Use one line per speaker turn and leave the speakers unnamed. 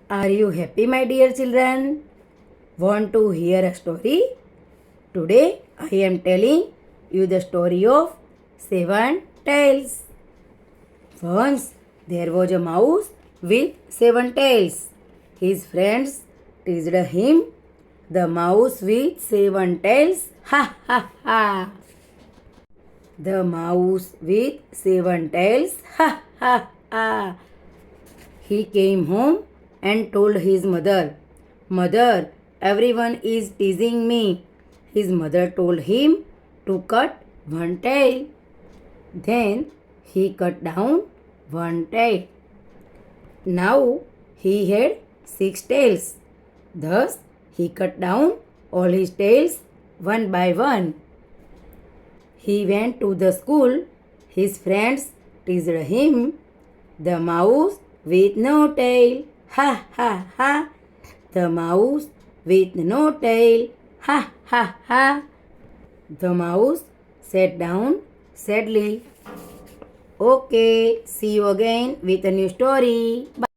Are you happy, my dear children? Want to hear a story? Today I am telling you the story of seven tails. Once there was a mouse with seven tails. His friends teased him, the mouse with seven tails. Ha ha ha! The mouse with seven tails. Ha ha ha! He came home and told his mother, "Mother, everyone is teasing me." His mother told him to cut one tail. Then he cut down one tail. Now he had six tails. Thus he cut down all his tails one by one. He went to the school. His friends teased him, the mouse with no tail. Ha ha ha! The mouse with no tail. Ha ha ha! The mouse sat down sadly. Okay, see you again with a new story. Bye.